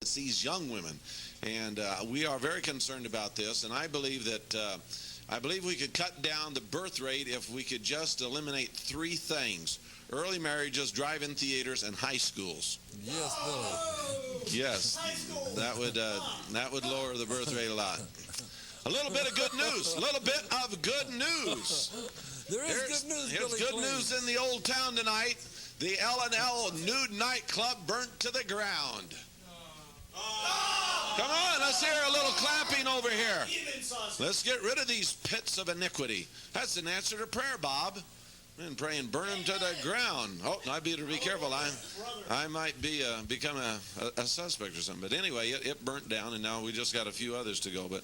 It's these young women, and we are very concerned about this. And I believe that we could cut down the birth rate if we could just eliminate three things: early marriages, drive-in theaters, and high schools. Yes, Billy. Yes, that would lower the birth rate a lot. A little bit of good news. A little bit of good news. There's good news, Here's Billy good Clean. news in the old town tonight. The L&L nude nightclub burnt to the ground. Come on, let's hear a little clapping over here. Let's get rid of these pits of iniquity. That's an answer to prayer, Bob. And praying, burn them to the ground. Oh, I better be careful. I might become a suspect or something. But anyway, it burnt down, and now we just got a few others to go. But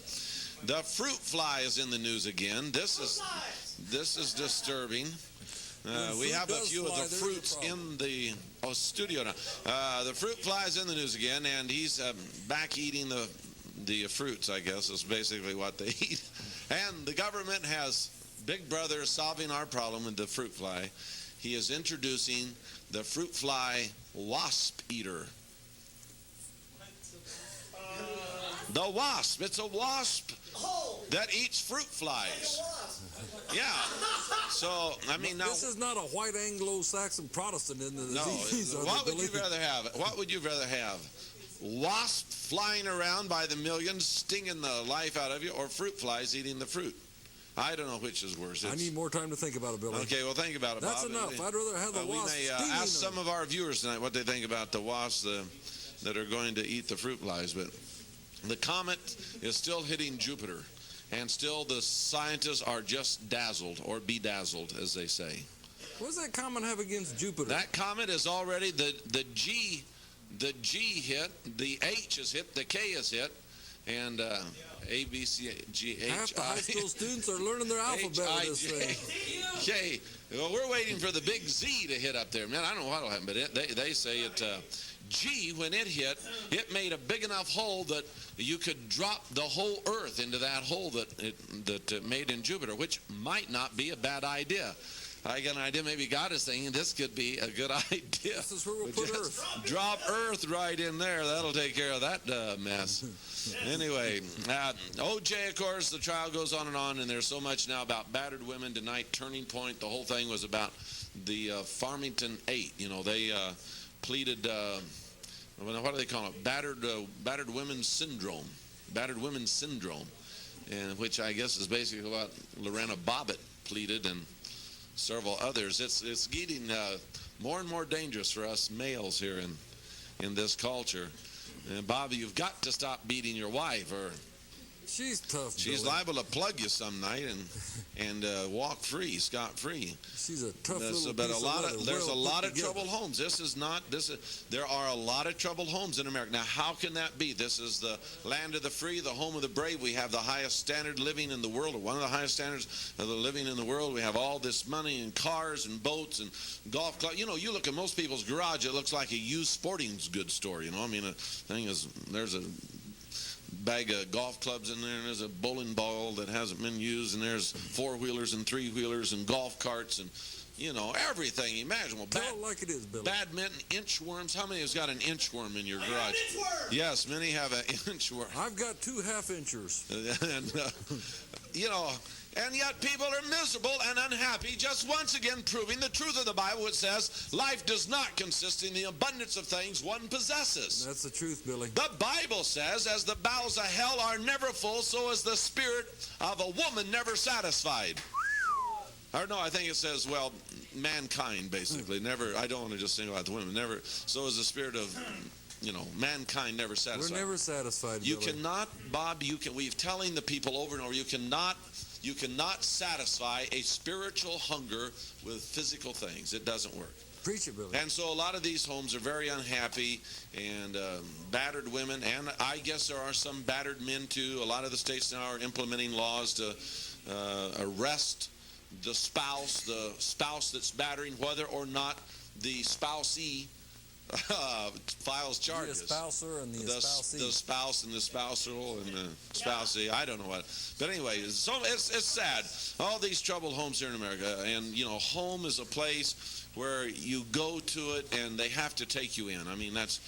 the fruit fly is in the news again. This is disturbing. We have a few of the fruits in the studio now. The fruit fly is in the news again, and he's back eating the fruits, I guess, is basically what they eat. And the government has Big Brother solving our problem with the fruit fly. He is introducing the fruit fly wasp eater. The wasp. It's a wasp that eats fruit flies. Yeah. So, I mean, now... This is not a white Anglo-Saxon Protestant in the disease. No. What would you rather have? What would you rather have? Wasp flying around by the millions, stinging the life out of you, or fruit flies eating the fruit? I don't know which is worse. I need more time to think about it, Billy. Okay, well, think about it, That's Bob. enough. I'd rather have the wasp We may ask some of our viewers tonight what they think about the wasps that are going to eat the fruit flies. But the comet is still hitting Jupiter, and still the scientists are just dazzled, or bedazzled, as they say. What does that comet have against Jupiter? That comet is already, the G hit, the H is hit, the K is hit, and A, B, C, G, H, half the high school students are learning their alphabet with this thing. K. Well, we're waiting for the big Z to hit up there. Man, I don't know what will happen, but they say it, G, when it hit, it made a big enough hole that you could drop the whole Earth into that hole that it made in Jupiter, which might not be a bad idea. I got an idea. Maybe God is thinking this could be a good idea. This is where we'll put Earth. Drop Earth right in there. That'll take care of that mess. Anyway, OJ, of course, the trial goes on, and there's so much now about battered women tonight. Turning point. The whole thing was about the Farmington 8. You know, they pleaded, what do they call it? Battered women's syndrome. Battered women's syndrome, and which I guess is basically what Lorena Bobbitt pleaded, and several others. It's getting more and more dangerous for us males here in this culture. And Bobby, you've got to stop beating your wife, or she's tough. She's Billy. liable to plug you some night and walk free, scot-free. She's a tough little but piece of there's a lot of together. troubled homes. There are a lot of troubled homes in America. Now, how can that be? This is the land of the free, the home of the brave. We have the highest standard living in the world, or one of the highest standards of the living in the world. We have all this money and cars and boats and golf clubs. You know, you look at most people's garage, it looks like a used sporting goods store. You know, I mean, there's a bag of golf clubs in there, and there's a bowling ball that hasn't been used, and there's four-wheelers and three-wheelers and golf carts and, you know, everything imaginable. Tell it like it is, Billy. Badminton, inchworms. How many has got an inchworm in your garage? Yes, many have an inchworm. I've got 2 half-inchers. And, you know, and yet people are miserable and unhappy, just once again proving the truth of the Bible, which says life does not consist in the abundance of things one possesses. That's the truth, Billy. The Bible says, as the bowels of hell are never full, so is the spirit of a woman never satisfied. Or no, I think it says, well, mankind, basically. Never, I don't want to just single out the women. Never, so is the spirit of, you know, mankind never satisfied. We're never satisfied, You Billy. cannot, Bob, we've telling the people over and over, you cannot satisfy a spiritual hunger with physical things. It doesn't work. Preach it, Billy. And so a lot of these homes are very unhappy, and battered women, and I guess there are some battered men too. A lot of the states now are implementing laws to arrest the spouse that's battering, whether or not the spousee files charges. The espouser and the espousee. The spouse and the spousal and the spousee. I don't know what. But anyway, so it's sad. All these troubled homes here in America. And, you know, home is a place where you go to it and they have to take you in. I mean, that's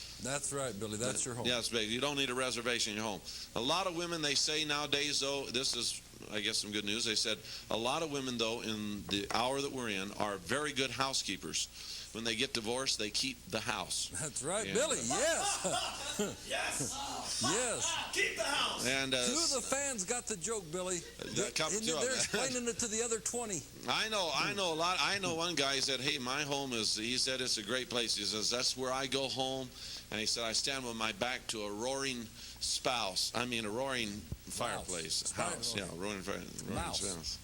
right, Billy. That's your home. Yes, baby. You don't need a reservation in your home. A lot of women, they say nowadays, though, this is, I guess, some good news. They said a lot of women, though, in the hour that we're in, are very good housekeepers. When they get divorced, they keep the house. That's right, and, Billy. Yes. Yes. Keep the house. And two of the fans got the joke, Billy. They're explaining it to the other 20. I know a lot. I know one guy said, "Hey, my home is." He said it's a great place. He says that's where I go home. And he said I stand with my back to a roaring a roaring fireplace. House. Yeah, roaring spouse.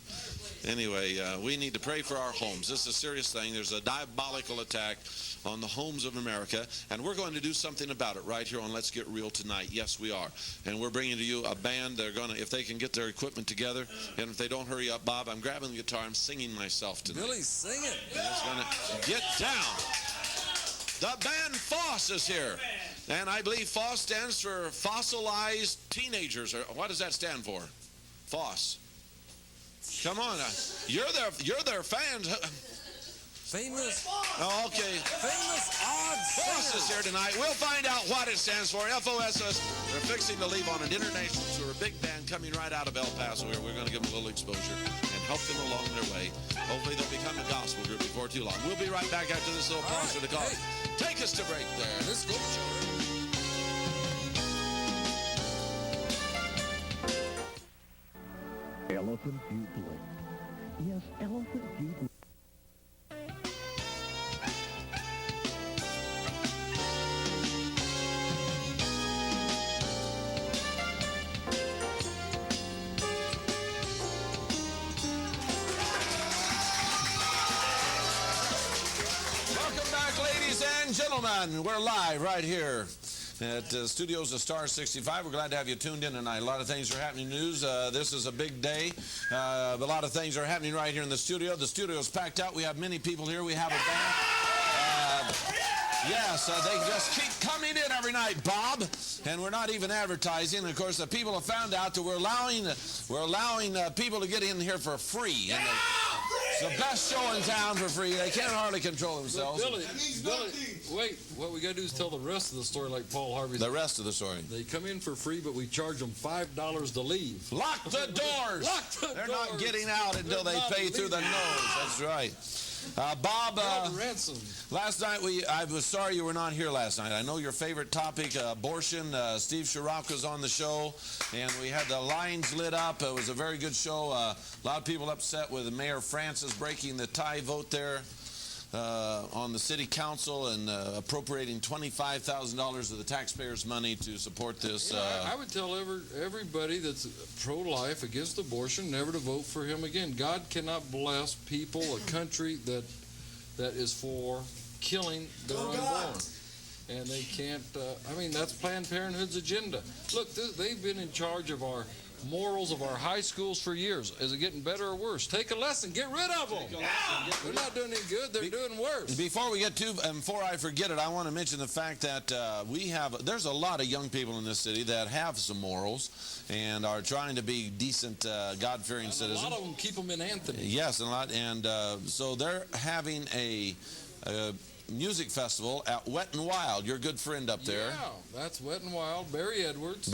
Anyway, we need to pray for our homes. This is a serious thing. There's a diabolical attack on the homes of America, and we're going to do something about it right here on Let's Get Real tonight. Yes, we are. And we're bringing to you a band. They're going to, if they can get their equipment together, and if they don't hurry up, Bob, I'm grabbing the guitar. I'm singing myself tonight. Billy, sing it. I'm just going to get down. The band Foss is here. And I believe Foss stands for Fossilized Teenagers. Or what does that stand for? Foss. Come on. You're their fans. Famous. Oh, okay. Famous odd Foss is here tonight. We'll find out what it stands for. FOSS. They're fixing to leave on an international tour. A big band coming right out of El Paso here. We're going to give them a little exposure and help them along their way. Hopefully they'll become a gospel group before too long. We'll be right back after this little pause for the call. Take us to break there. Let's go, children. Elephant Butte Lake. Yes, Elephant Butte Lake. Welcome back, ladies and gentlemen. We're live right here at Studios of Star 65. We're glad to have you tuned in tonight. A lot of things are happening in the news. This is a big day. A lot of things are happening right here in the studio. The studio is packed out. We have many people here. We have a band. Yes, they just keep coming in every night, Bob. And we're not even advertising. Of course, the people have found out that we're allowing people to get in here for free. And it's the best show in town for free. They can't hardly control themselves. Billy, wait. What we got to do is tell the rest of the story like Paul Harvey. The rest of the story. They come in for free, but we charge them $5 to leave. Lock the doors. Lock the They're doors. not getting out until they pay through the nose. That's right. Bob, ransom. Last night I was sorry you were not here last night. I know your favorite topic, abortion. Steve Chirac was on the show, and we had the lines lit up. It was a very good show. A lot of people upset with Mayor Francis breaking the tie vote there on the city council and appropriating $25,000 of the taxpayers' money to support this. I would tell everybody that's pro-life, against abortion, never to vote for him again. God cannot bless people, a country that is for killing their unborn. And they can't, that's Planned Parenthood's agenda. Look, they've been in charge of our morals of our high schools for years. Is it getting better or worse? Take a lesson. Get rid of them. They're not doing any good. They're doing worse. Before we get to, before I forget it, I want to mention the fact that there's a lot of young people in this city that have some morals and are trying to be decent, God-fearing citizens. A lot of them keep them in Anthony. Yes, a lot. And so they're having a music festival at Wet and Wild. Your good friend up there. Yeah, that's Wet and Wild. Barry Edwards.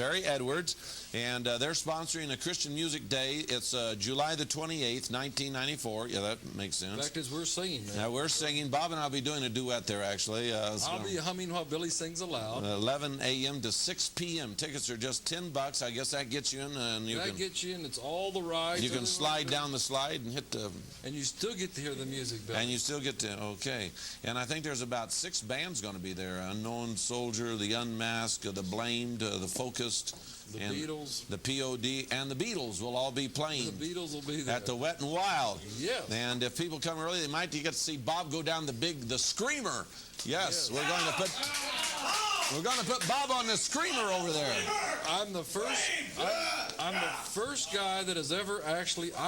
And they're sponsoring a Christian Music Day. It's July the 28th, 1994. Yeah, that makes sense. In fact, as we're singing. Now, we're singing. Bob and I will be doing a duet there, actually. I'll be humming while Billy sings aloud. 11 a.m. to 6 p.m. Tickets are just $10. I guess that gets you in. And gets you in. It's all the rides. You can slide down the slide and hit the... And you still get to hear the music, Billy. And you still get to... Okay. And I think there's about 6 bands going to be there. Unknown Soldier, The Unmasked, The Blamed, The Focused... The Beatles. The POD and the Beatles will all be playing. The Beatles will be there. At the Wet and Wild. Yeah. And if people come early, they might get to see Bob go down the Screamer. Yes, we're going to put Bob on the Screamer over there. I'm the I'm the first guy that has ever I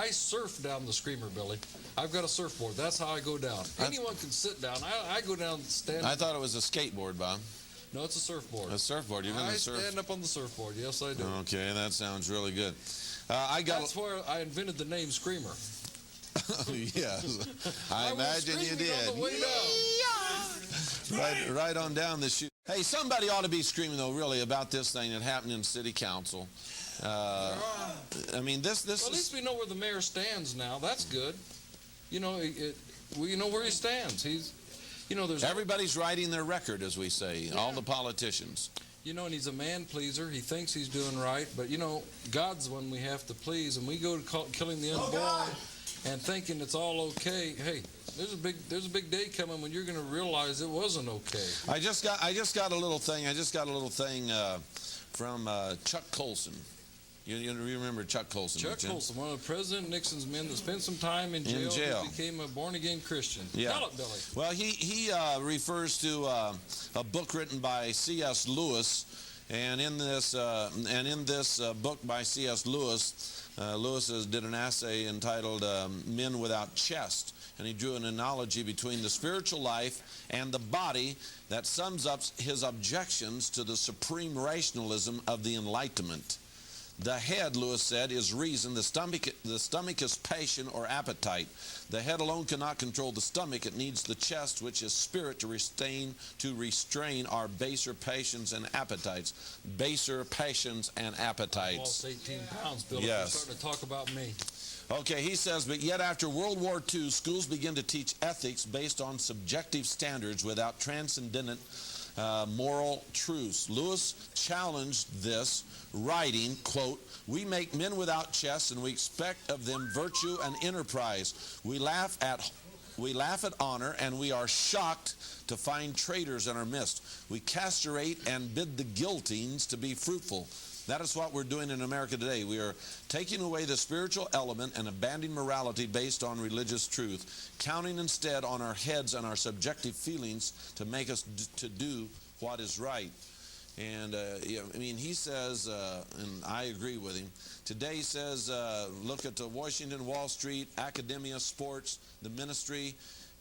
surf down the Screamer, Billy. I've got a surfboard. That's how I go down. Anyone can sit down. I go down standing. I thought it was a skateboard, Bob. No, it's a surfboard. A surfboard. You're going to surf? I stand up on the surfboard. Yes, I do. Okay, that sounds really good. That's where I invented the name Screamer. Yes, I imagine you did. On the way down. Right on down the chute. Hey, somebody ought to be screaming, though, really, about this thing that happened in City Council. I mean, this well, at least we know where the mayor stands now. That's good. You know, we know where he stands. There's everybody's writing their record, as we say, all the politicians. And he's a man pleaser. He thinks he's doing right, but God's the one we have to please, and we go to killing the unborn and thinking it's all okay. Hey, there's a big day coming when you're going to realize it wasn't okay. I just got a little thing. From Chuck Colson. You remember Chuck Colson? Chuck Colson, one of President Nixon's men that spent some time in jail. He became a born-again Christian. Yeah. Tell it, Billy. Well, he refers to a book written by C.S. Lewis, and in this book by C.S. Lewis, Lewis did an essay entitled "Men Without Chest," and he drew an analogy between the spiritual life and the body that sums up his objections to the supreme rationalism of the Enlightenment. The head, Lewis said, is reason. The stomach is passion or appetite. The head alone cannot control the stomach. It needs the chest, which is spirit, to restrain our baser passions and appetites. Baser passions and I appetites. lost 18 pounds, Bill. Yes. You're starting to talk about me. Okay, he says, but yet after World War II, schools begin to teach ethics based on subjective standards without transcendent moral truths. Lewis challenged this, writing, quote, "We make men without chests, and we expect of them virtue and enterprise. We laugh at honor, and we are shocked to find traitors in our midst. We castrate and bid the guillotines to be fruitful." That is what we're doing in America today. We are taking away the spiritual element and abandoning morality based on religious truth, counting instead on our heads and our subjective feelings to make us to do what is right. And he says, and I agree with him. Today he says, look at Washington, Wall Street, academia, sports, the ministry.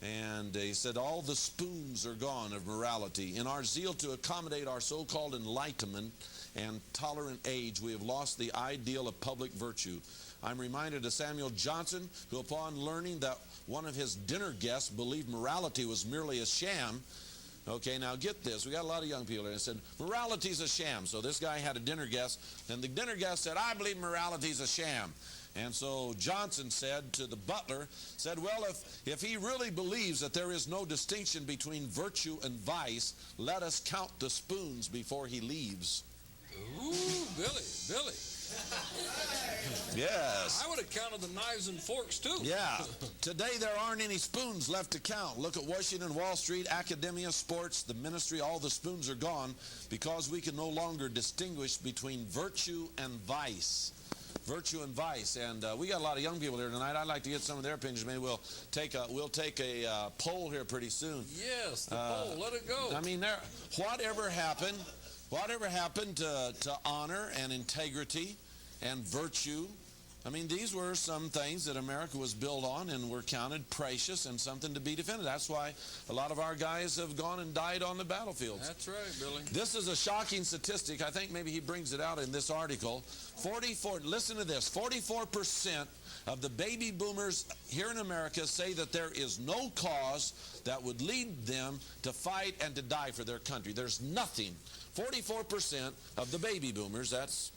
And he said, all the spoons are gone of morality. In our zeal to accommodate our so-called enlightenment and tolerant age, we have lost the ideal of public virtue. I'm reminded of Samuel Johnson, who upon learning that one of his dinner guests believed morality was merely a sham. Okay, now get this. We got a lot of young people there and said, morality's a sham. So this guy had a dinner guest, and the dinner guest said, I believe morality's a sham. And so Johnson said to the butler, well, if he really believes that there is no distinction between virtue and vice, let us count the spoons before he leaves. Ooh, Billy. Yes. I would have counted the knives and forks, too. Yeah. Today there aren't any spoons left to count. Look at Washington, Wall Street, academia, sports, the ministry. All the spoons are gone because we can no longer distinguish between virtue and vice. Virtue and vice. And we got a lot of young people here tonight. I'd like to get some of their opinions. Maybe we'll take a poll here pretty soon. Yes, the poll. Let it go. I mean, whatever happened to honor and integrity and virtue? I mean, these were some things that America was built on and were counted precious and something to be defended. That's why a lot of our guys have gone and died on the battlefields. That's right, Billy. This is a shocking statistic. I think maybe he brings it out in this article. Listen to this, 44% of the baby boomers here in America say that there is no cause that would lead them to fight and to die for their country. There's nothing. 44% of the baby boomers, that's...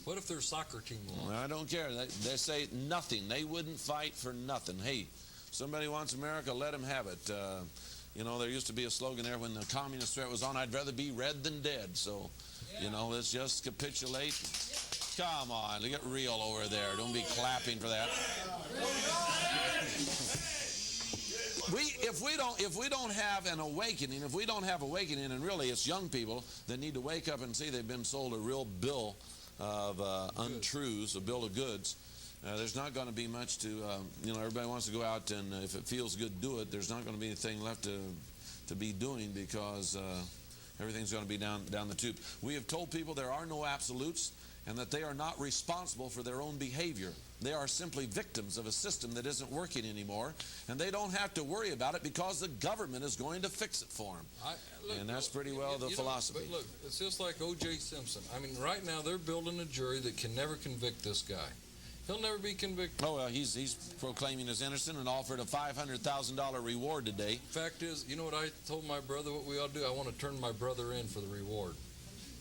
What if their soccer team won? I don't care. They say nothing. They wouldn't fight for nothing. Hey, somebody wants America, let them have it. There used to be a slogan there when the communist threat was on, I'd rather be red than dead. So, let's just capitulate. Come on, get real over there. Don't be clapping for that. If we don't have an awakening, and really it's young people that need to wake up and see they've been sold a real bill of untruths, a bill of goods. There's not going to be much to, everybody wants to go out and if it feels good, do it. There's not going to be anything left to be doing because everything's going to be down the tube. We have told people there are no absolutes, and that they are not responsible for their own behavior. They are simply victims of a system that isn't working anymore, and they don't have to worry about it because the government is going to fix it for them. And that's pretty well the philosophy. But look, it's just like O.J. Simpson. I mean, right now they're building a jury that can never convict this guy. He'll never be convicted. Oh, well, he's proclaiming he's innocent and offered a $500,000 reward today. Fact is, you know what I told my brother what we ought to do? I want to turn my brother in for the reward.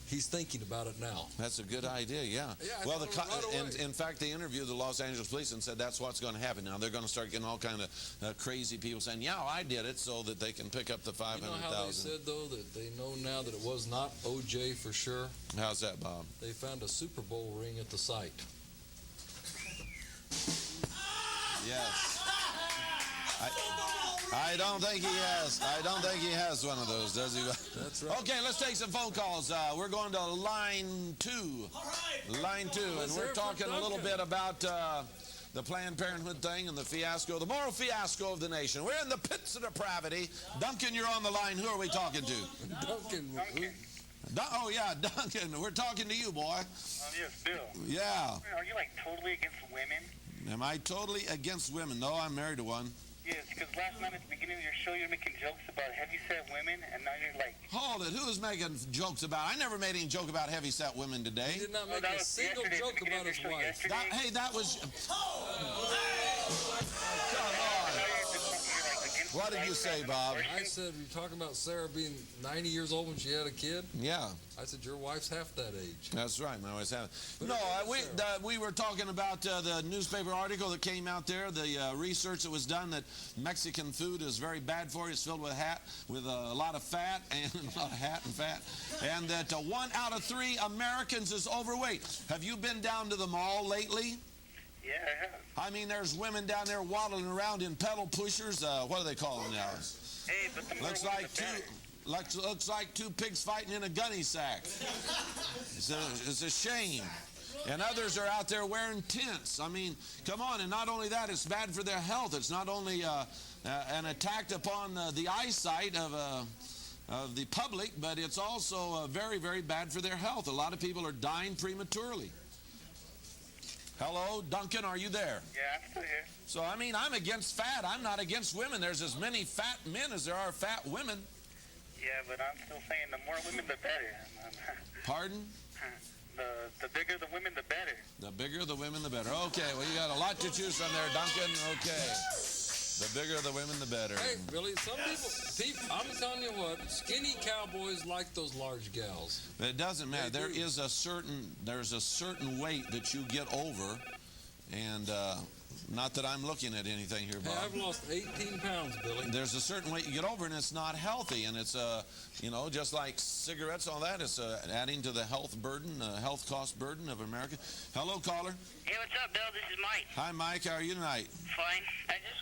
He's thinking about it now. That's a good idea, yeah. Well, in fact, they interviewed the Los Angeles police and said that's what's going to happen. Now they're going to start getting all kind of crazy people saying, "Yeah, I did it," so that they can pick up the $500,000. You know how they said though that they know now that it was not O.J. for sure? How's that, Bob? They found a Super Bowl ring at the site. Yes. I don't think he has. I don't think he has one of those, does he? That's right. Okay, let's take some phone calls. We're going to line 2. Line 2, and we're talking a little bit about the Planned Parenthood thing and the fiasco, the moral fiasco of the nation. We're in the pits of depravity. Duncan, you're on the line. Who are we talking to? Duncan. Oh, yeah, Duncan. We're talking to you, boy. Yes, Bill. Yeah. Are you like totally against women? Am I totally against women? No, I'm married to one. Yes, because last night at the beginning of your show, you're making jokes about heavy-set women, and now you're like... Hold it. Who is making jokes about... I never made any joke about heavy-set women today. He did not make a single joke about his wife. Hey, that was... Come on. What did you say, Bob? I said, you're talking about Sarah being 90 years old when she had a kid? Yeah. I said, your wife's half that age. That's right. My wife's half. No, we were talking about the newspaper article that came out there, the research that was done that Mexican food is very bad for you. It's filled with a lot of fat and a lot of fat. And that 1 out of 3 Americans is overweight. Have you been down to the mall lately? Yeah, I have. I mean, there's women down there waddling around in pedal pushers. What do they call them now? Hey, but the more Looks women, like the better. looks like 2 pigs fighting in a gunny sack. It's a shame. And others are out there wearing tents. I mean, come on. And not only that, it's bad for their health. It's not only an attack upon the eyesight of the public, but it's also very, very bad for their health. A lot of people are dying prematurely. Hello, Duncan, are you there? Yeah, I'm still here. So, I mean, I'm against fat. I'm not against women. There's as many fat men as there are fat women. Yeah, but I'm still saying the more women, the better. Pardon? The bigger the women, the better. The bigger the women, the better. Okay, well, you got a lot to choose from there, Duncan. Okay. The bigger the women, the better. Hey, Billy, some people, I'm telling you what, skinny cowboys like those large gals. It doesn't matter. They do. There's a certain weight that you get over, and not that I'm looking at anything here, Bob. Hey, I've lost 18 pounds, Billy. There's a certain weight you get over, and it's not healthy, and it's just like cigarettes, all that. It's adding to the health cost burden of America. Hello, caller. Hey, what's up, Bill? This is Mike. Hi, Mike. How are you tonight? Fine. I just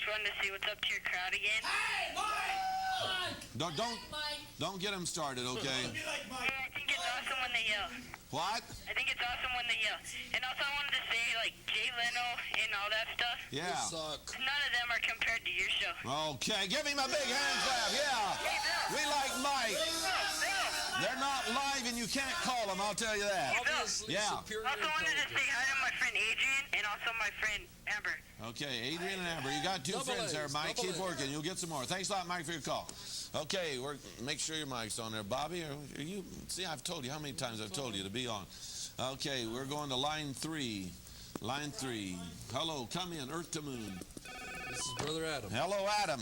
wanted to say that, what's up to your crowd again. Hey, Mike! Don't get him started, okay? Hey, I think it's awesome when they yell. What? I think it's awesome when they yell. And also I wanted to say, like, Jay Leno and all that stuff. Yeah. They suck. None of them are compared to your show. Okay, give him a big hand clap. Yeah. Hey, Bill. We like Mike. Bill. They're not live, and you can't call them. I'll tell you that. Obviously Yeah. superior Also wanted to say intelligence. hi to my friend Adrian and also my friend Amber. Okay, Adrian and Amber, you got 2 Double friends there, A's, Mike. double Keep A's. working. You'll get some more. Thanks a lot, Mike, for your call. Okay, make sure your mic's on there. Bobby, are you? See, I've told you how many times I've told you to be on. Okay, we're going to line 3. Line 3. Hello, come in, Earth to Moon. This is Brother Adam. Hello, Adam.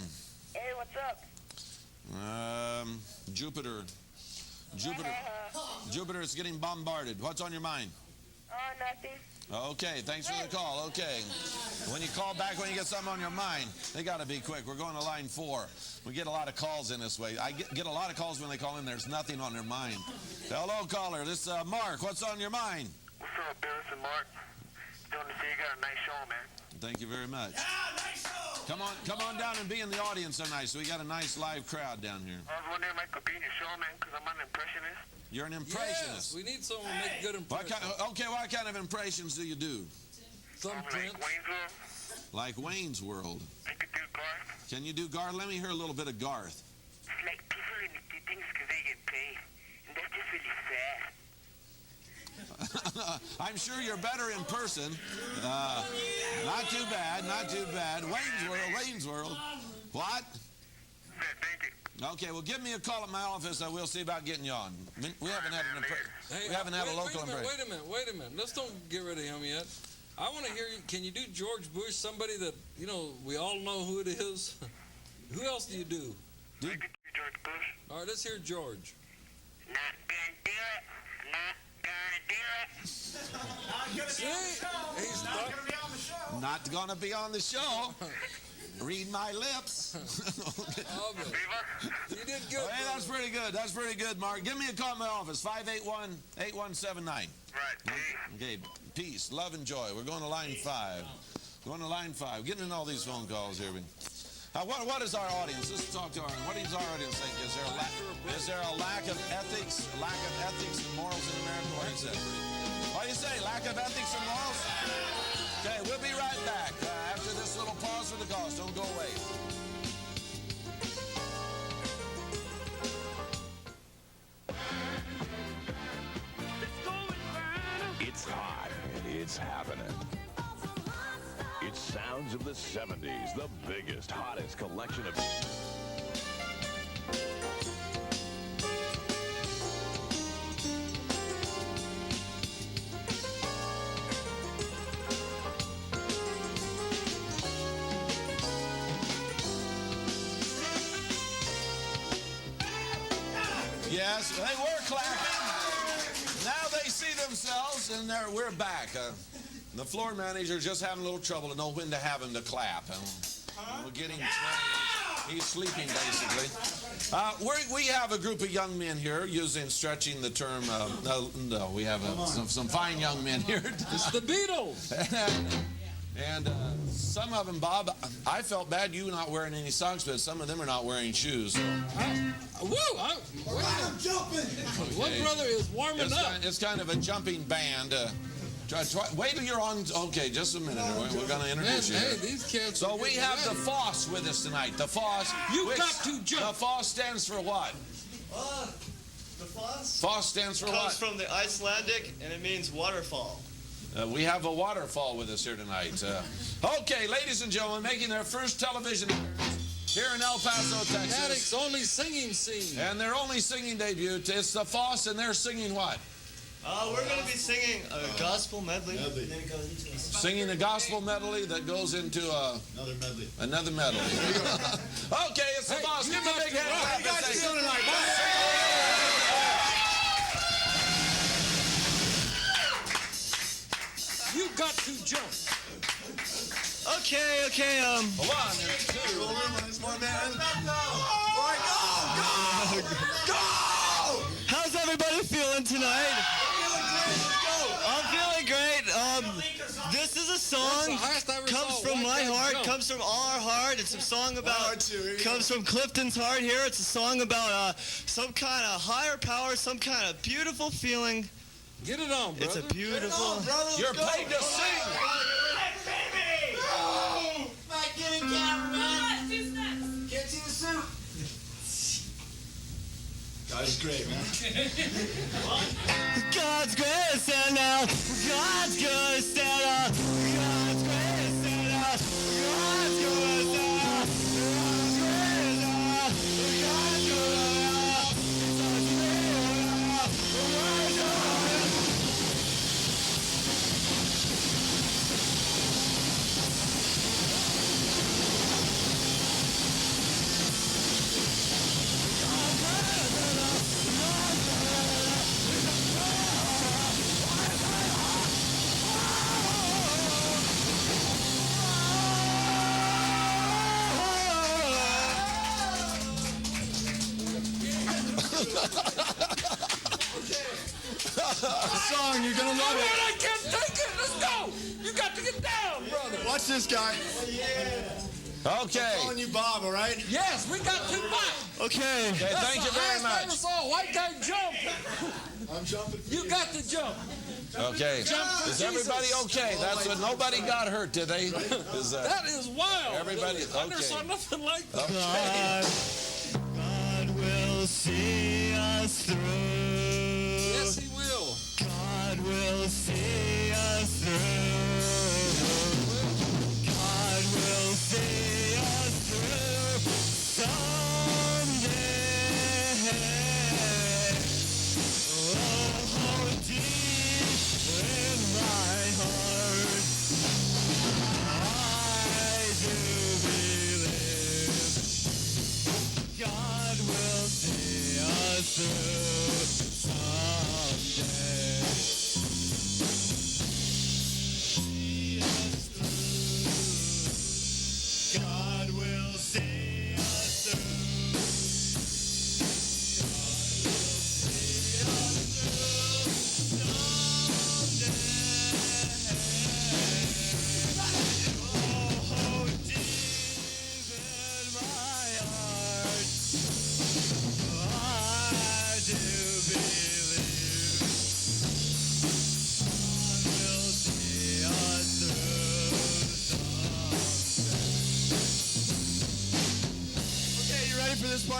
Hey, what's up? Jupiter. Jupiter is getting bombarded. What's on your mind? Nothing. Okay, thanks for the call. Okay. When you call back when you get something on your mind, they got to be quick. We're going to line 4. We get a lot of calls in this way. I get a lot of calls when they call in. There's nothing on their mind. Hello, caller. This is Mark. What's on your mind? What's up, Bill? This is Mark. Doing to see you got a nice show, man. Thank you very much. Yeah, nice show! Come on down and be in the audience tonight. So we got a nice live crowd down here. I was wondering if I could be in your show, man, because I'm an impressionist. You're an Yes, impressionist. we need someone to make good What impressions. what kind of impressions do you do? Thumbprints. Like Wayne's Like Wayne's World. I could do Garth. Can you do Garth? Let me hear a little bit of Garth. Like people do things because they get paid. And that's just really sad. I'm sure you're better in person. Not too bad, not too bad. Wayne's World. What? Thank you. Okay, well, give me a call at my office. We'll see about getting you on. We haven't had we haven't had a local impression. Wait a minute. Let's don't get rid of him yet. I want to hear you. Can you do George Bush, somebody that, you know, we all know who it is? Who else do you do? I could do George Bush. All right, let's hear George. Not gonna do it. Not gonna do it. See? He's not. Not going to be on the show. Read my lips. Oh, but you did good. Hey, that's pretty good. That's pretty good, Mark. Give me a call at my office, 581-8179. Right. Okay, peace, love, and joy. We're going to line 5. Going to line 5. Getting in all these phone calls here. What is our audience? Let's talk to our audience. What does our audience think? Is there a lack of ethics, and morals in America? What do you say? What do you say? Lack of ethics and morals? Okay, we'll be right back after this little pause for the cause. Don't go away. It's hot and it's happening. It's sounds of the 70s, the biggest, hottest collection of... Yes, they were clapping. Now they see themselves, and we're back. The floor manager's just having a little trouble to know when to have him to clap. We're getting trained. He's sleeping, basically. We have a group of young men here stretching the term. No, we have some fine young men here. It's the Beatles. And some of them, Bob, I felt bad you not wearing any socks, but some of them are not wearing shoes. I'm jumping. One brother is warming up. It's kind of a jumping band. Wait till you're on. Okay, just a minute. We're going to introduce you. Hey, these kids. So we have the Foss with us tonight. The Foss. You got to jump. The Foss stands for what? The Foss? Foss stands for what? Comes from the Icelandic, and it means waterfall. We have a waterfall with us here tonight. Okay, ladies and gentlemen, making their first television appearance here in El Paso, Texas. Cedric's only singing scene. And their only singing debut. It's the Foss, and they're singing what? We're going to be singing a gospel medley. Singing a gospel medley that goes into another medley. Okay, it's the Foss. Give them a big hand. How you guys doing tonight? You got to jump. Okay. 1 and 2. Go! How's everybody feeling tonight? I'm feeling great. This is a song, comes from my heart, comes from all our heart. It's a song about, comes from Clifton's heart here. It's a song about some kind of higher power, some kind of beautiful feeling. Get it on, brother. It's a beautiful... You're paid to sing. God's great, man. God's grace and out. God's grace and out. God's grace and out. God's grace and out. God's grace and out. God's grace and out. Song, you're gonna love it. I can't take it. Let's go. You got to get down, brother. Watch this guy. Okay. Calling you Bob, all right? Yes, we got to fight. Okay. Okay, thank you very much. White guy jump. I'm jumping. You got to jump. Okay. Jump for Is everybody Jesus. okay? That's what. Nobody got hurt, did they? That is wild. Everybody. I never Okay. saw nothing like that. God will see us through. Yes, he will. God will see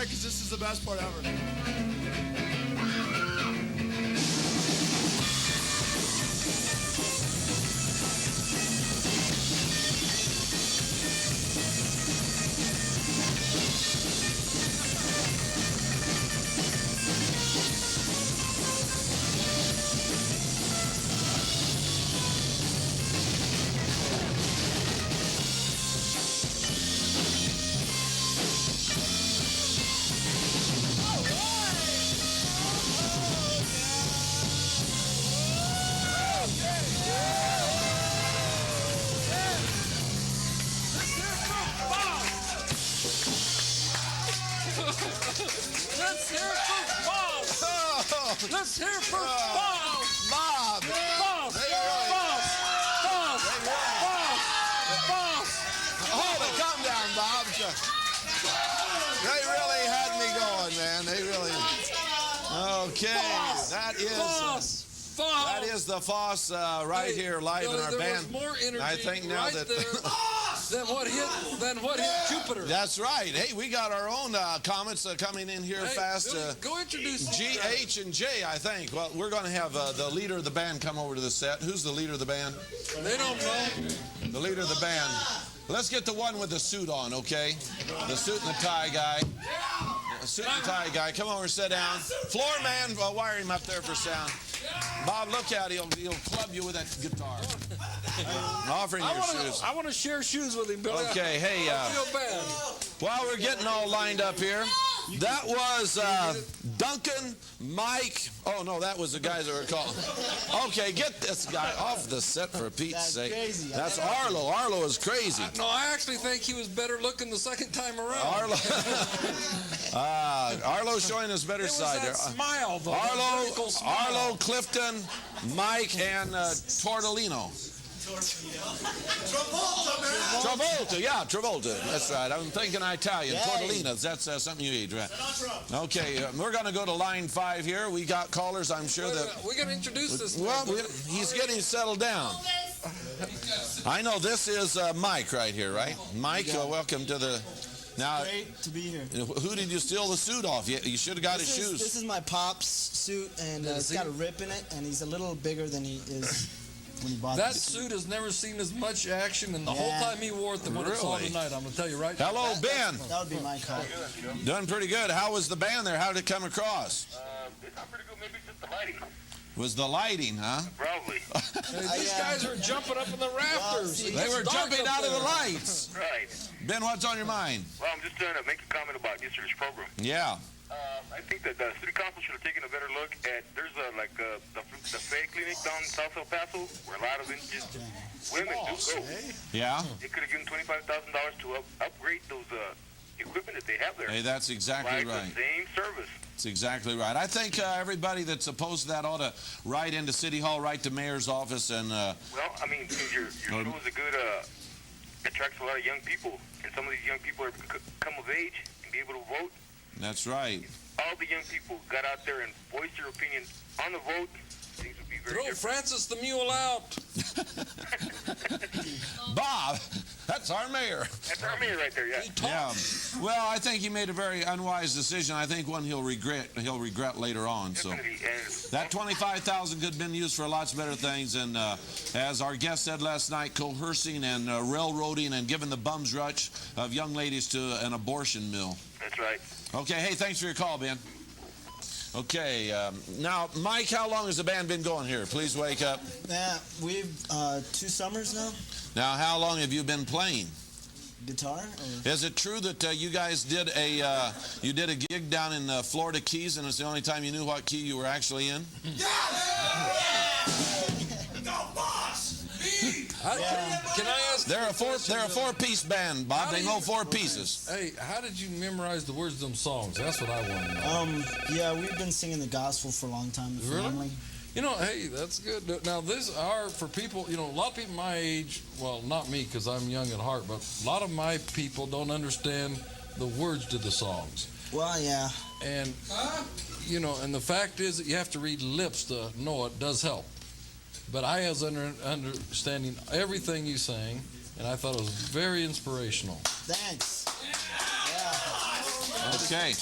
part because this is the best part ever. Let's hear it for Foss. Let's hear it for Foss. Bob. Foss. Foss. Hold it. Calm down, Bob. They really had me going, man. They really. Okay. Foss. That is. Foss. That is the Foss right here live in our there band. Was more energy I think now right that there than what hit Jupiter. That's right. Hey, we got our own comments coming in here fast. Billy, go introduce G, H, and J, I think. Well, we're going to have the leader of the band come over to the set. Who's the leader of the band? They don't know. The leader of the band. Let's get the one with the suit on, okay? The suit and the tie guy. The suit and tie guy. Come over, sit down. Floor man, wire him up there for sound. Bob, look at him. He'll club you with that guitar. Offering your shoes. I want to share shoes with him, Billy. Okay, hey. I feel bad. While we're getting all lined up here, that was Duncan, Mike. Oh, no, that was the guys that were calling. Okay, get this guy off the set for Pete's sake. Crazy. That's Arlo. Arlo is crazy. No, I actually think he was better looking the second time around. Arlo's showing his better side there. Smile, though. Arlo, Clifton, Mike, and Tortolino. Travolta, yeah, Travolta. That's right. I'm thinking Italian. Tortolinas, that's something you eat, right? Okay, we're going to go to line 5 here. We got callers, I'm sure that... We're going to introduce this. Well, he's getting settled down. I know this is Mike right here, right? Mike, welcome to the... Now, Great to be here. who did you steal the suit off? You should have got his shoes. This is my pop's suit, and it's got a rip in it, and he's a little bigger than he is when he bought That it. suit has never seen as much action in the whole time he wore it than what it's on Really? tonight. I'm going to tell you right Hello, Ben. That would be my call. Doing pretty good. How was the band there? How did it come across? It's not pretty good. Maybe just the lighting. Was the lighting, huh? Probably. These guys are jumping up in the rafters. They were jumping out of the lights. Right. Ben, what's on your mind? Well, I'm just trying to make a comment about yesterday's program. Yeah. I think that the city council should have taken a better look at. There's the fair clinic down South El Paso where a lot of injured women do go. Yeah? They could have given $25,000 to upgrade those equipment that they have there. Hey, that's exactly Provide right. the same service. That's exactly right. I think everybody that's opposed to that ought to write into City Hall, write to Mayor's office, and... Well, I mean, since your show is a good, attracts a lot of young people, and some of these young people are come of age and be able to vote. That's right. All the young people got out there and voiced their opinion on the vote. Things would be very Throw different. Francis the Mule out. Bob, that's our mayor. That's our mayor right there, yeah. Yeah. Well, I think he made a very unwise decision. I think one he'll regret later on. So Definitely. And that $25,000 could have been used for lots better things. And as our guest said last night, coercing and railroading and giving the bum's rush of young ladies to an abortion mill. that's right. Okay. Hey, thanks for your call, Ben. Okay. Now, Mike, how long has the band been going here? Please wake up. Yeah, we've 2 summers now. Now, how long have you been playing? Guitar? Or? Is it true that you guys did a gig down in Florida Keys, and it's the only time you knew what key you were actually in? Can I ask? They're a four-piece band, Bob. They know 4 pieces. Hey, how did you memorize the words of them songs? That's what I want to know. Yeah, we've been singing the gospel for a long time. The Really? family. You know, hey, that's good. Now, these are for people, you know, a lot of people my age, well, not me because I'm young at heart, but a lot of my people don't understand the words to the songs. Well, yeah. And, you know, and the fact is that you have to read lips to know it does help. But I was understanding everything you sang, and I thought it was very inspirational. Thanks. Okay.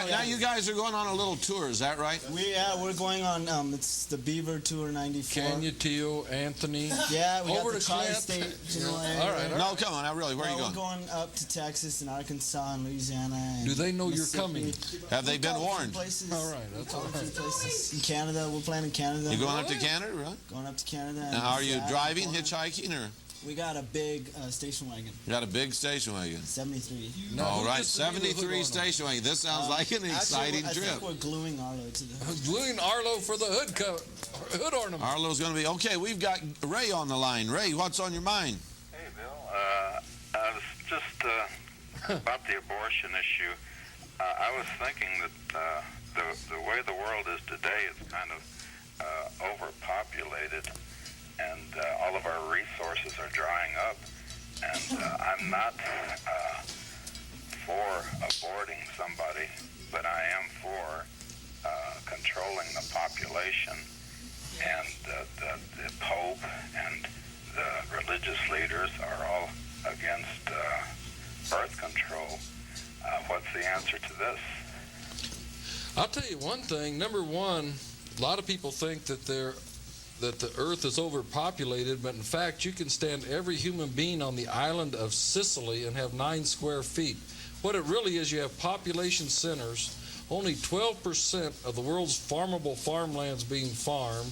Now you guys are going on a little tour, is that right? We're going on. It's the Beaver Tour '94. Canutillo, Anthony. Yeah, we Over got the to Clint. tri-state general area. All right. No, come on. Now, really, where are you We're going? going up to Texas and Arkansas and Louisiana. And Do they know you're Mississippi. coming? Have they been We've got a few warned? Places. All right, that's all A right. few places. In Canada, we're playing in Canada. You going up to Canada, really? Going up to Canada. Now, are you and driving, Florida. hitchhiking, or We got a big station wagon, you got a big station wagon? 73. Now, All who right, gets the needle hook 73 on them? station wagon. This sounds like an exciting I trip. think we're gluing Arlo to the hood. Gluing Arlo for the hood ornament. Arlo's going to be okay. We've got Ray on the line. Ray, what's on your mind? Hey, Bill. I was just about the abortion issue. I was thinking that the way the world is today, it's kind of overpopulated, and all of our resources are drying up. And I'm not for aborting somebody, but I am for controlling the population. And the Pope and the religious leaders are all against birth control. What's the answer to this? I'll tell you one thing. Number one, a lot of people think that the earth is overpopulated, but in fact, you can stand every human being on the island of Sicily and have 9 square feet. What it really is, you have population centers, only 12% of the world's farmable farmland's being farmed.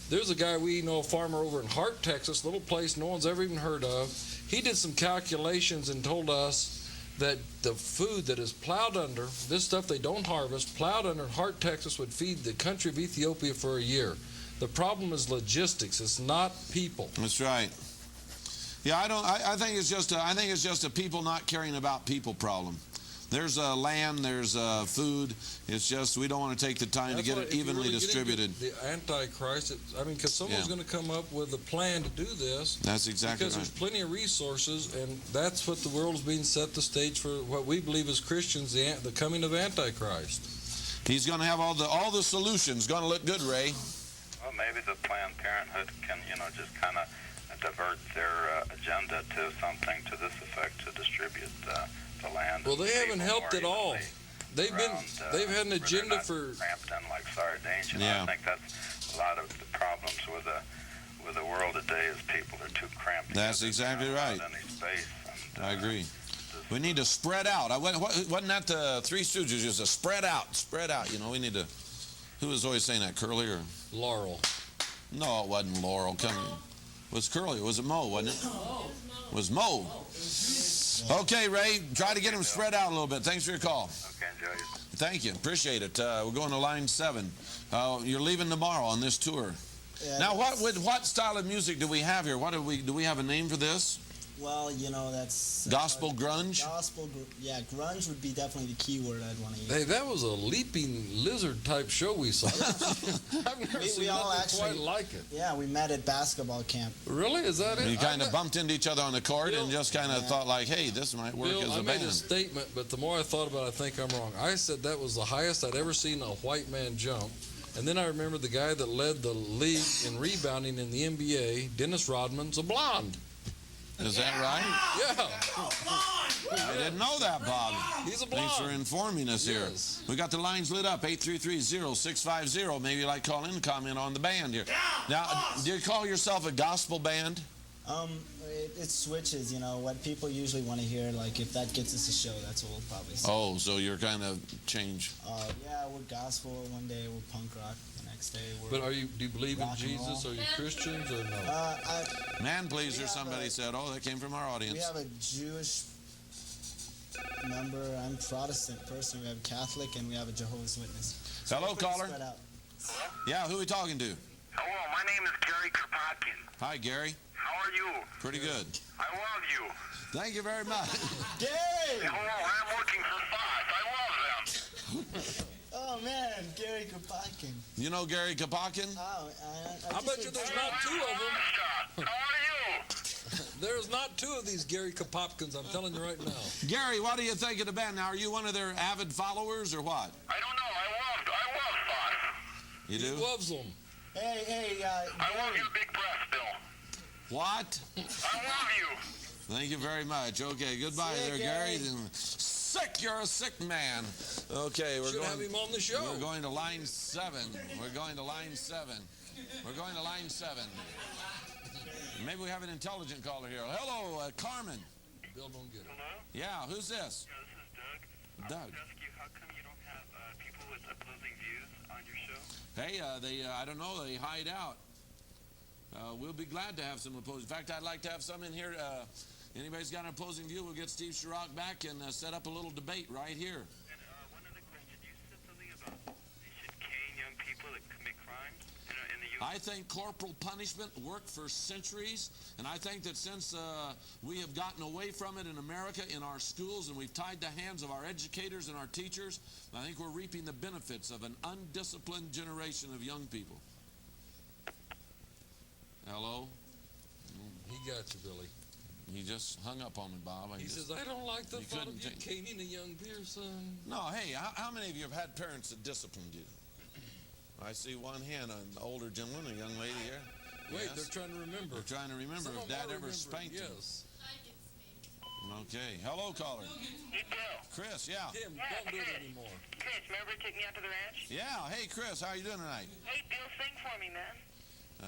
There's a guy we know, a farmer over in Hart, Texas, a little place no one's ever even heard of. He did some calculations and told us that the food that is plowed under, this stuff they don't harvest, plowed under in Hart, Texas, would feed the country of Ethiopia for a year. The problem is logistics. It's not people. That's right. Yeah, I think it's just a people not caring about people problem. There's land, there's food. It's just we don't want to take the time to get it evenly distributed. The Antichrist, because someone's going to come up with a plan to do this. That's exactly because right. there's plenty of resources, and that's what the world is being set the stage for. What we believe as Christians, the coming of Antichrist. He's going to have all the solutions. Going to look good, Ray. Well, maybe the Planned Parenthood can, just kind of divert their agenda to something to this effect to distribute the land. Well, they haven't helped at all. They've had an agenda for cramped in like sardines. Yeah. I think that's a lot of the problems with the world today is people are too cramped. That's exactly right. Any space. And, I agree. We need to spread out. Wasn't that the Three Stooges? Just a spread out. We need to. Who was always saying that? Curly or Laurel? No, it wasn't Laurel. It was Curly. Was it Mo? Wasn't it? It was Mo. Okay, Ray. Try to get him spread out a little bit. Thanks for your call. Okay, enjoy it. Thank you. Appreciate it. We're going to line 7. You're leaving tomorrow on this tour. Yeah, Now, what style of music do we have here? Do we have a name for this? Well, that's Gospel grunge? Grunge would be definitely the key word I'd want to use. Hey, that was a leaping lizard type show we saw. I've never seen nothing quite like it. Yeah, we met at basketball camp. Really? Is that it? You kind of bumped into each other on the court and just kind of thought like, hey, this might work Bill, as a I made band. a statement, but the more I thought about it, I think I'm wrong. I said that was the highest I'd ever seen a white man jump. And then I remember the guy that led the league in rebounding in the NBA, Dennis Rodman's a blonde. Is that right? Yeah. I didn't know that, Bob. He's a blonde. Thanks for informing us here. Yes. We got the lines lit up, 833-0650. Maybe you'd like to call in and comment on the band here. Now, do you call yourself a gospel band? It switches, what people usually want to hear. Like, if that gets us a show, that's what we'll probably say. Oh, so you're kind of changed. Yeah, we're gospel. One day we're punk rock. The next day we're. But do you believe in rock and Jesus? roll. Are you Christians or no? Man pleaser, somebody said. Oh, that came from our audience. We have a Jewish member. I'm Protestant person. We have Catholic, and we have a Jehovah's Witness. So Hello, we're pretty caller. spread out. Yeah, who are we talking to? Hello, my name is Gary Kropotkin. Hi, Gary. How are you? Pretty good. I love you. Thank you very much. Gary! Hello, I'm working for Foss. I love them. Oh, man, Gary Kropotkin. You know Gary Kropotkin? Oh, I bet you there's not 2 of them. How are you? There's not 2 of these Gary Kropotkin's, I'm telling you right now. Gary, what do you think of the band? Now, are you one of their avid followers or what? I don't know. I love Foss. You do? He loves them. Hey, I love your big breath, Bill. What? I love you. Thank you very much. Okay, goodbye See ya, there, Gary. Gary. sick. You're a sick man. Okay, we're Should going. have him on the show. We're going to line 7. We're going to line 7. We're going to line 7. Maybe we have an intelligent caller here. Hello, Carmen. Bill don't get it. Hello? Yeah, who's this? Yeah, this is Doug. Doug. I was ask you, how come you don't have people with opposing views on your show? Hey, they I don't know, they hide out. We'll be glad to have some opposing. In fact, I'd like to have some in here. Anybody's got an opposing view, we'll get Steve Chirac back and set up a little debate right here. And one other question. You said something about they should cane young people that commit crimes in the youth. I think corporal punishment worked for centuries, and I think that since we have gotten away from it in America in our schools and we've tied the hands of our educators and our teachers, I think we're reaping the benefits of an undisciplined generation of young people. Hello? He got you, Billy. He just hung up on me, Bob. He says, I don't like the You thought of couldn't you take- caning a young person. No, hey, how many of you have had parents that disciplined you? I see one hand, an older gentleman, a young lady here. Wait, Yes. they're trying to remember. They're trying to remember Some if of them Dad are ever remembering, spanked him. yes. Okay. Hello, caller. Hey, Bill. Chris, yeah. Tim, Yeah, don't do it Chris. anymore. Chris, remember take me out to the ranch? Yeah. Hey, Chris, how you doing tonight? Hey, Bill, sing for me, man.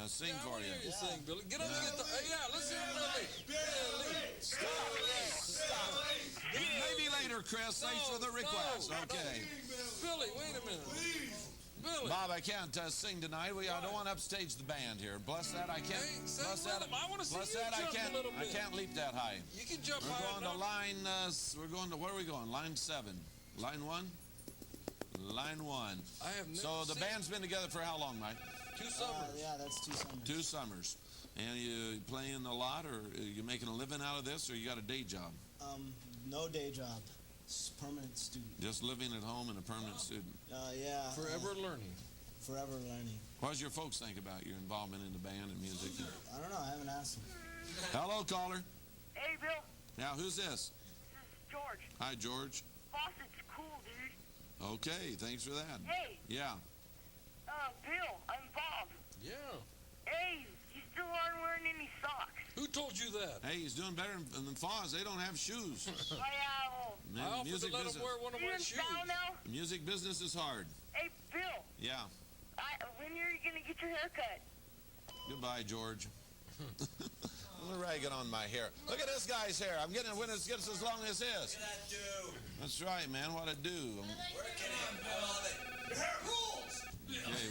Sing Yeah, I for wanna you. hear you sing, Billy. Get up and get the... yeah, let's hear Billy. Maybe later, Chris. Thanks for the request. no, Okay. Billy, wait a minute. Billy. Bob, I can't sing tonight. I don't want to upstage the band here. Bless that, I can't. Hey, sing Bless with that, them. I wanna see bless you that, I jump a can't. little I bit. can't leap that high. You can jump We're high going to enough. line. We're going to where are we going? Line 7. Line 1. Line 1. I have never So the seen band's been together for how long, Mike? 2 summers. Yeah, that's 2 summers. 2 summers. And you playing a lot, or you making a living out of this, or you got a day job? No day job. Permanent student. Just living at home and a permanent student. Yeah. Forever learning. Forever learning. What does your folks think about your involvement in the band and music? I don't know. I haven't asked him. Hello, caller. Hey, Bill. Now, who's this? This is George. Hi, George. Foss, it's cool, dude. Okay, thanks for that. Hey, Yeah. Bill, I'm Bob. Yeah. Hey, you still aren't wearing any socks. Who told you that? Hey, he's doing better than Foss. They don't have shoes. Well, Man, I offered music to let him business, wear one of you're my in shoes. town now? the music business is hard. Hey, Bill, Yeah. when are you going to get your hair cut? Goodbye, George. I'm ragging on my hair. Look at this guy's hair. I'm getting it when it gets as long as his. That's right, man. What a do. Okay,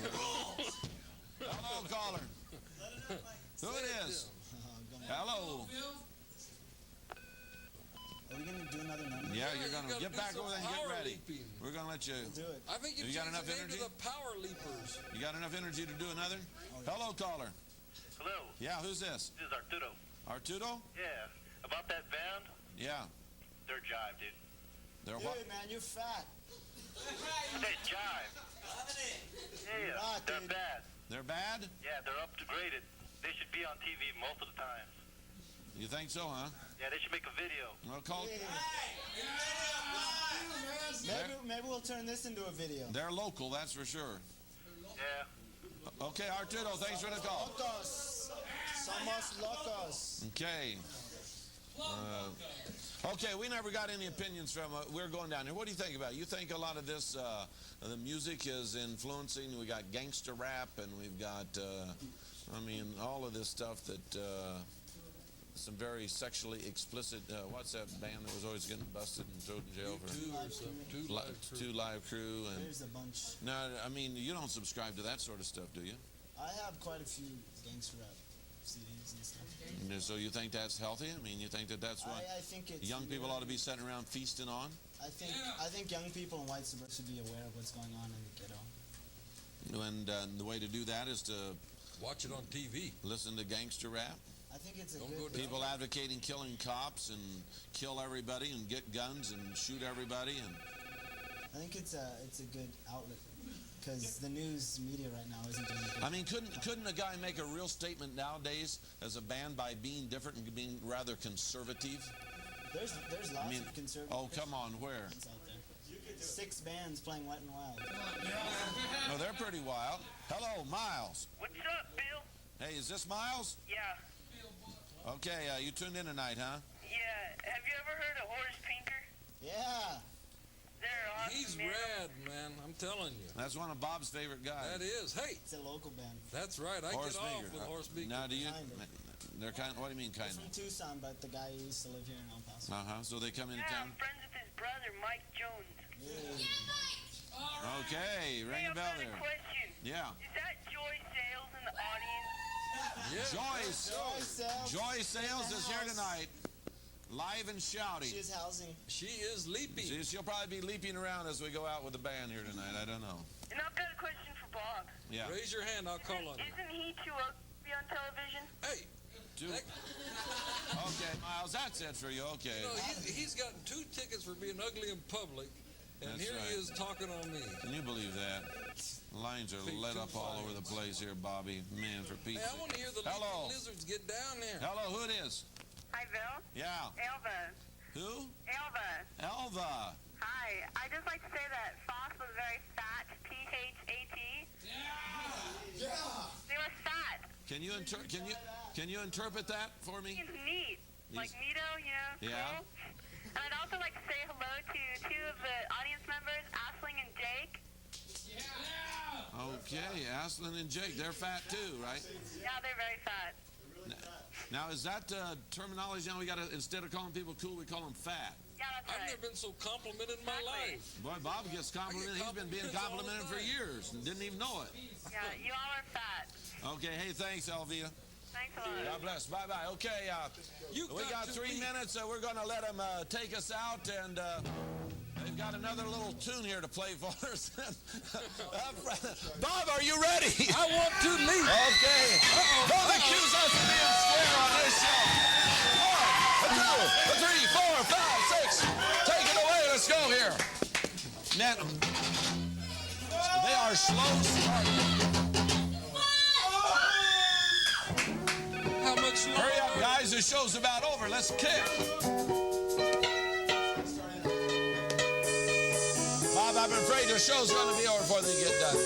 hello, caller. Who it is? Hello. Are we going to do another number? Yeah, you're you going to gotta get do back some over there and get power ready. leaping. We're going to let you. Do it. I think You you got changed enough the name energy? to the Power Leapers. You got enough energy to do another? Hello, caller. Hello, Yeah, who's this? this is Arturo. Arturo? Yeah, about that band, Yeah. they're jive, dude. They're what? Dude, man, you're fat. They jive. Yeah, Right, they're dude. bad. They're bad? Yeah, they're upgraded. They should be on TV most of the time. You think so, huh? Yeah, they should make a video. Well, call. Maybe we'll turn this into a video. They're local, that's for sure. Yeah. Okay, Arturo, thanks for the call. Locos. Somos locos. Okay. Okay, we never got any opinions from. We're going down here. What do you think about it? You think a lot of this, the music is influencing? We got gangster rap, and we've got, all of this stuff that. Some very sexually explicit. What's that band that was always getting busted and thrown in jail for? Two Live Crew, and There's a bunch. no, I mean you don't subscribe to that sort of stuff, do you? I have quite a few gangster rap CDs and stuff. And so you think that's healthy? I mean, you think that that's what I think it's young people ought to be sitting around feasting on? I think young people in white suburbs should be aware of what's going on in the ghetto. And the way to do that is to Watch it on TV. listen to gangster rap. I think it's a Don't good go down. People advocating killing cops and kill everybody and get guns and shoot everybody. And I think it's a good outlet because the news media right now isn't doing it. I mean, couldn't a guy make a real statement nowadays as a band by being different and being rather conservative? There's lots I mean, of conservative. oh come on, where? bands out there. 6 bands playing Wet and Wild. No, they're pretty wild. Hello, Miles. What's up, Bill? Hey, is this Miles? Yeah. Okay, you tuned in tonight, huh? Yeah. Have you ever heard of Horace Pinker? Yeah. They're awesome, He's man. rad, man. I'm telling you. That's one of Bob's favorite guys. That is. Hey, It's a local band. that's right. I Horse get off Beaker. with Horse Beaker. Now, do you? Kind of. They're kind of. What do you mean, kind He's from of? Tucson, but the guy used to live here in El Paso. So they come into Yeah, town. I'm friends with his brother, Mike Jones. Okay, ring Hey, a I've bell got a there. question. Yeah. Is that Joy Sales in the audience? Yeah. Joy Sales is here tonight, live and shouting. She is housing. She is leaping. She'll probably be leaping around as we go out with the band here tonight. I don't know. And I've got a question for Bob. Yeah. Raise your hand. I'll call on you. Isn't he too old to be on television? Hey. Okay, Miles, that's it for you. Okay. You know, he's gotten 2 tickets for being ugly in public, and That's here right. he is talking on me. Can you believe that? Lines are lit up all over the place here, Bobby. Man, for Pete's Hey, I sake. want to hear the Hello. lizards get down there. Hello, who it is? Hi, Bill. Yeah. Elva. Who? Elva. Elva. Hi. I'd just like to say that Foss was very fat. P-H-A-T. Yeah. They were fat. Can you interpret that for me? It's neat. Like neato, you know? Yeah. Cool. And I'd also like to say hello to 2 of the audience members, Asling and Jake. Okay, Aslan and Jake, they're fat too, right? Yeah, they're very fat. Now, is that terminology now we got to, instead of calling people cool, we call them fat? Yeah, that's I've right. never been so complimented in my Exactly. life. Boy, Bob gets complimented. He's been being complimented for years and didn't even know it. Yeah, you all are fat. Okay, hey, thanks, Elvia. Thanks a lot. God bless. Bye-bye. Okay, we got 3 minutes. We're going to let them take us out, and they've got another little tune here to play for us. Bob, are you ready? I want to leave. Okay. Don't accuse us of being square on this show. 1, 2, 3, 4, 5, 6. Take it away. Let's go here. Now, they are slow starting. How much longer? Hurry up, guys. The show's about over. Let's kick. Bob, I'm afraid the show's going to be over before they get done.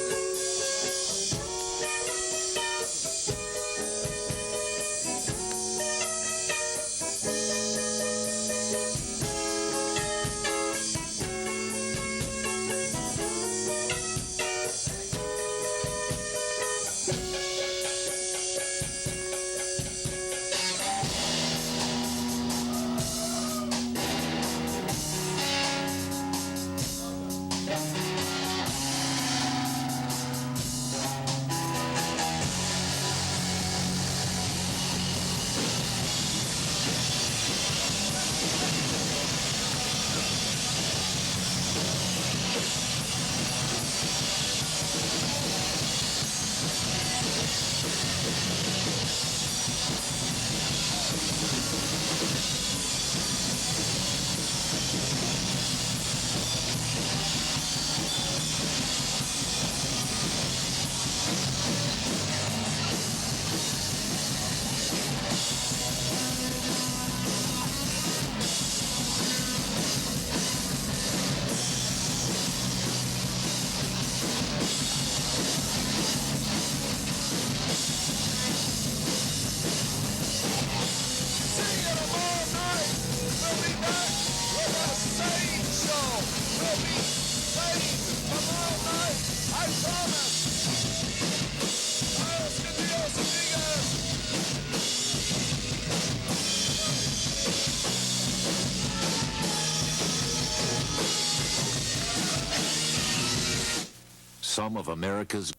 Some of America's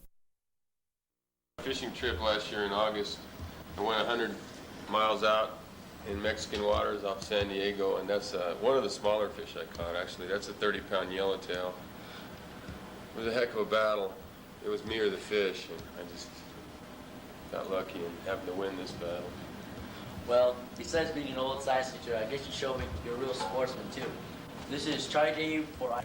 fishing trip last year in August. I went 100 miles out in Mexican waters off San Diego, and that's one of the smaller fish I caught, actually. That's a 30-pound yellowtail. It was a heck of a battle. It was me or the fish, and I just got lucky in having to win this battle. Well, besides being an old science teacher, I guess you showed me you're a real sportsman, too. This is Charlie J for...